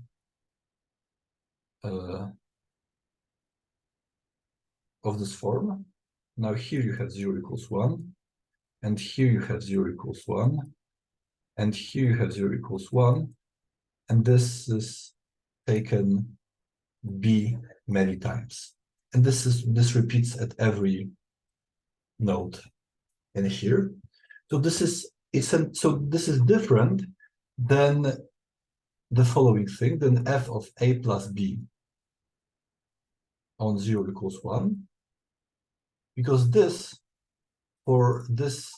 of this form. Now here you have 0 equals 1, and here you have 0 equals 1, and here you have 0 equals 1, and this is taken b many times. And this repeats at every node in here. So this is different than the following thing, then f of a plus b on 0 equals 1, because this, for this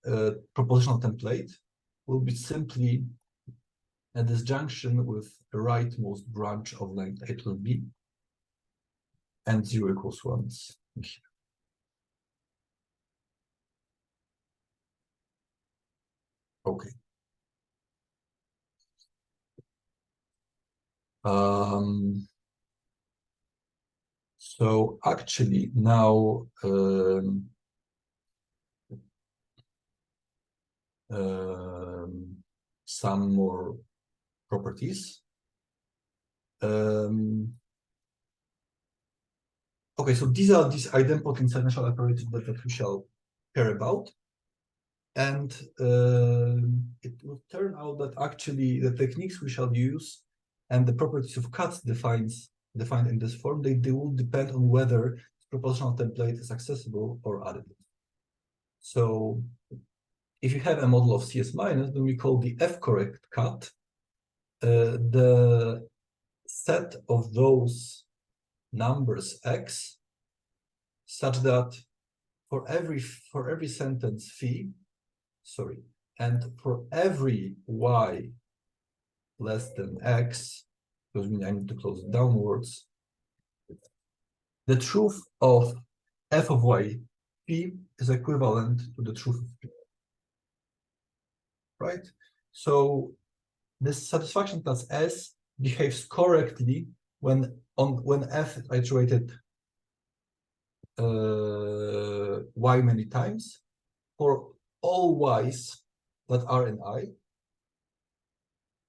propositional template, will be simply at this junction with the rightmost branch of length a plus b, and 0 equals 1 is here. Okay. So actually now some more properties. Okay, so these are these idempotent sequential operators that we shall care about. And it will turn out that actually the techniques we shall use and the properties of cuts defined in this form, they will depend on whether the propositional template is accessible or additive. So if you have a model of CS minus, then we call the F-correct cut the set of those numbers x such that for every sentence phi, and for every y less than x, because I need to close it downwards, the truth of f of y p is equivalent to the truth of p. Right? So this satisfaction class S behaves correctly when f is iterated y many times for all y's that are in I,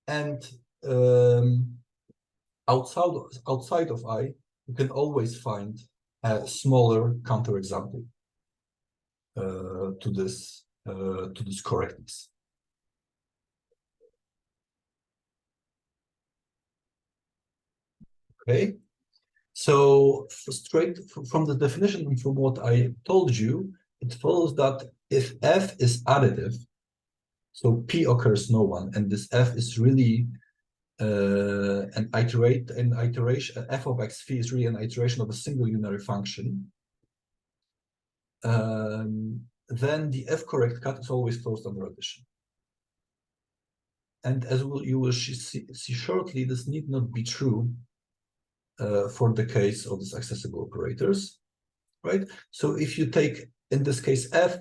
and outside of I, you can always find a smaller counterexample to this correctness. Okay, so straight from the definition and from what I told you, it follows that if f is additive, so p occurs no one, and this f is really an iteration, f of x phi is really an iteration of a single unary function, then the f-correct cut is always closed under addition. And as you will see shortly, this need not be true for the case of these accessible operators, right? So if you take, in this case, f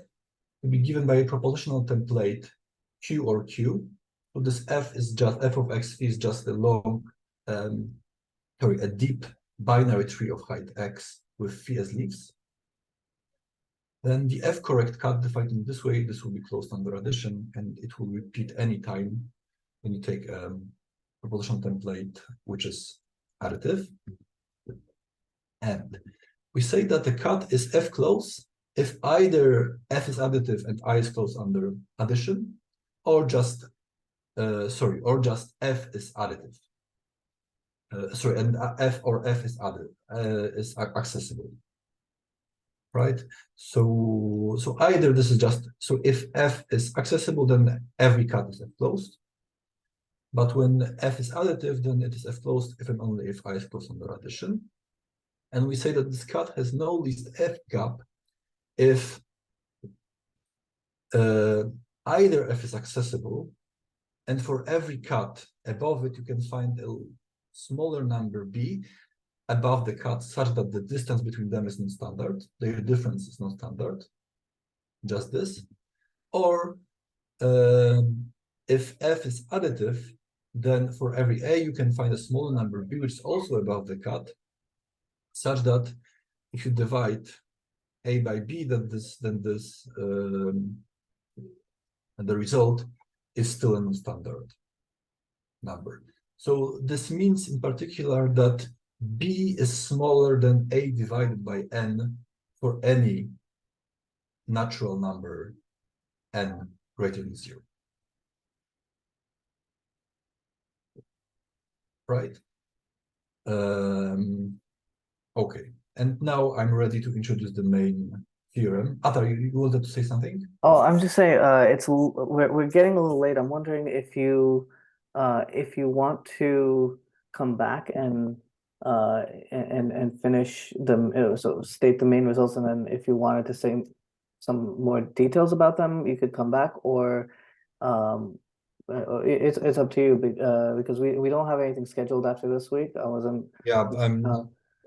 to be given by a propositional template q or q, so this f is just f of x is just a long, a deep binary tree of height x with phi as leaves. Then the f-correct cut defined in this way, this will be closed under addition, and it will repeat any time when you take a propositional template which is additive. And we say that the cut is f close if either f is additive and I is closed under addition, or just f is additive. And f or f is added is accessible. Right? So either this is just, so if f is accessible, then every cut is f closed. But when f is additive, then it is f closed if and only if I is closed under addition. And we say that this cut has no least f gap if either f is accessible, and for every cut above it, you can find a smaller number b above the cut such that the distance between them is non-standard. Their difference is non-standard, just this. Or if f is additive, then for every a, you can find a smaller number b, which is also above the cut, such that if you divide a by b, and the result is still a non-standard number. So this means in particular that B is smaller than A divided by N for any natural number N greater than 0. Right? Okay. And now I'm ready to introduce the main theorem. Ata, you wanted to say something? Oh, I'm just saying, we're getting a little late. I'm wondering if you want to come back and finish so state the main results, and then if you wanted to say some more details about them, you could come back, or it's up to you, because we don't have anything scheduled after this week. I wasn't. Yeah,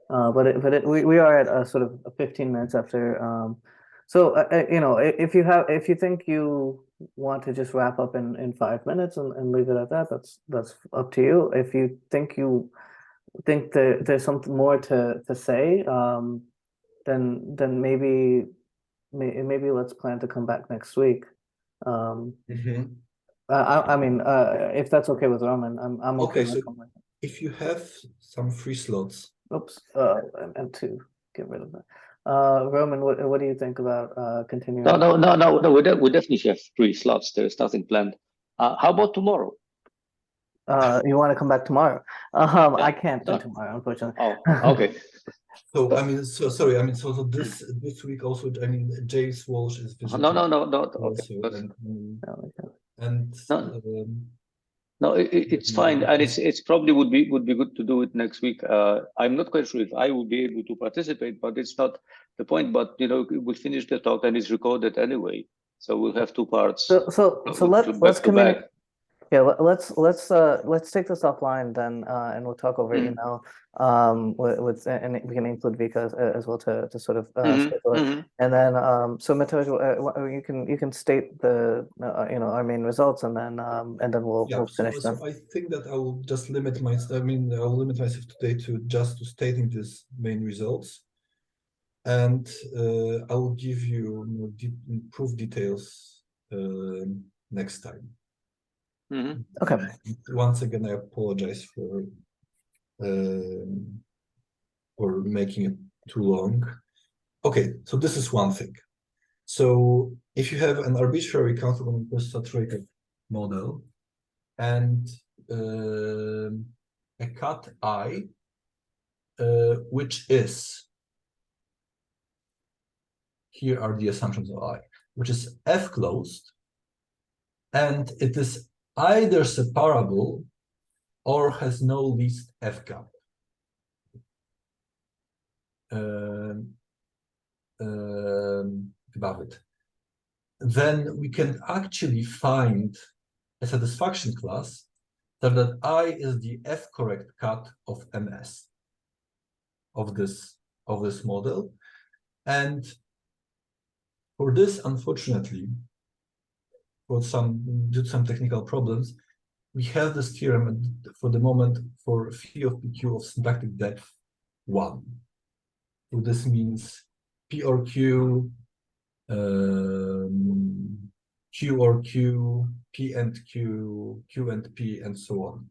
We are at sort of 15 minutes after. So if you think you want to just wrap up in 5 minutes and leave it at that, that's up to you. If you think there's something more to say, then maybe let's plan to come back next week. I mean, if that's okay with Roman, I'm okay. So if you have some free slots. Oops, and to get rid of that. Roman, what do you think about continuing? No. We definitely have 3 slots. There's nothing planned. How about tomorrow? You want to come back tomorrow? Yeah. I can't do tomorrow, unfortunately. Oh, okay. So I mean, sorry. I mean, so this week also. I mean, James Walsh is visiting. No. Also, Okay. and No, it's fine, and it's probably would be good to do it next week. I'm not quite sure if I will be able to participate, but it's not the point. But we'll finish the talk, and it's recorded anyway, so we'll have 2 parts. So let's communicate. Yeah, let's take this offline then, and we'll talk over email. And we can include Vika as well to sort of schedule it. And then so Mateusz, you can state the our main results, and then we'll finish them. So I think that I will just limit myself. I mean, I will limit myself today to stating these main results, and I will give you more proof details next time. Okay. Once again, I apologize for making it too long. Okay, so this is one thing. So if you have an arbitrary countable saturated model and a cut I, which is, here are the assumptions of I, which is F closed, and it is either separable or has no least F gap. Above it. Then we can actually find a satisfaction class that I is the F correct cut of MS of this model. And for this, unfortunately, due to some technical problems, we have this theorem for the moment for phi of PQ of symplectic depth 1. So this means P or Q, Q or Q, P and Q, Q and P, and so on.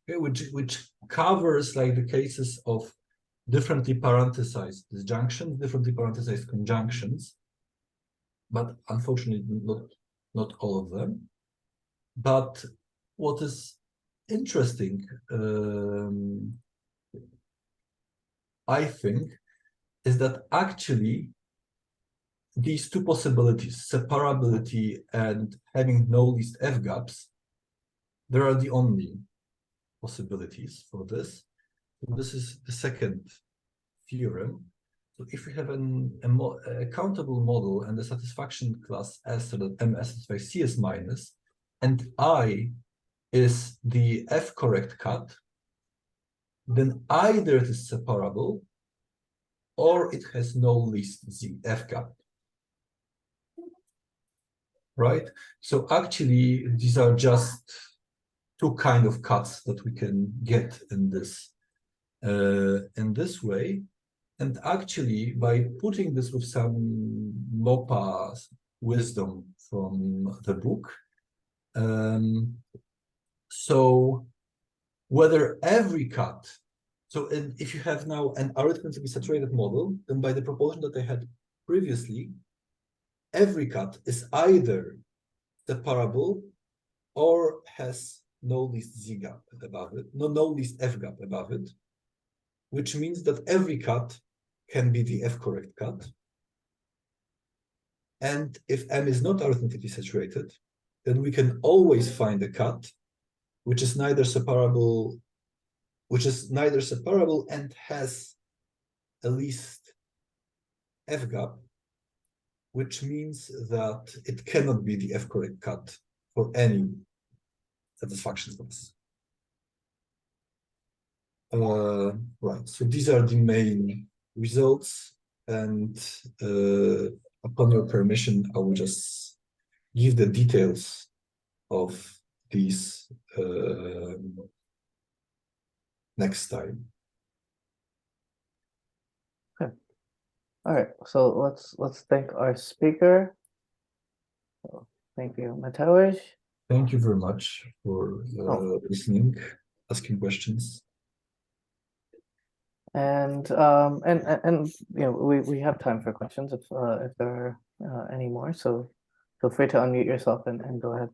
Okay, which covers like the cases of differently parenthesized disjunctions, differently parenthesized conjunctions, but unfortunately not all of them. But what is interesting, I think, is that actually these 2 possibilities, separability and having no least F gaps, there are the only possibilities for this. So this is the second theorem. So if we have a countable model and the satisfaction class S, so that MS is by CS minus, and I is the F correct cut, then either it is separable or it has no least Z F gap. Right? So actually, these are just 2 kind of cuts that we can get in this way. And actually, by putting this with some MOPA wisdom from the book, so whether every cut So if you have now an arithmetically saturated model, then by the proportion that I had previously, every cut is either separable or has no least Z gap above it, no least F gap above it, which means that every cut can be the F correct cut. And if M is not arithmetically saturated, then we can always find a cut which is neither separable and has a least F gap, which means that it cannot be the F correct cut for any satisfaction class. Right, so these are the main results, and upon your permission, I will just give the details of these next time. Okay. All right. So let's thank our speaker. So thank you, Mateusz. Thank you very much for listening, asking questions. And you know, we have time for questions if there are any more. So feel free to unmute yourself and go ahead.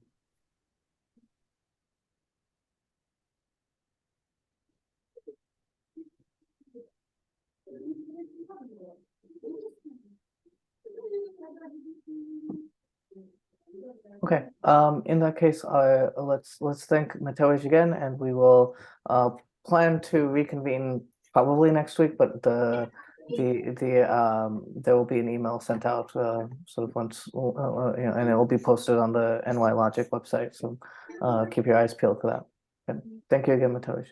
Okay. In that case, let's thank Mateusz again, and we will plan to reconvene probably next week. But there will be an email sent out sort of once, you know, and it will be posted on the NY Logic website. So keep your eyes peeled for that. And thank you again, Mateusz.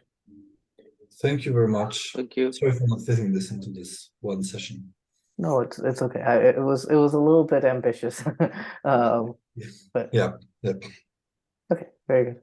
Thank you very much. Thank you. Sorry for not fitting this into this one session. No, it's okay. It was a little bit ambitious, but Yeah. okay, very good.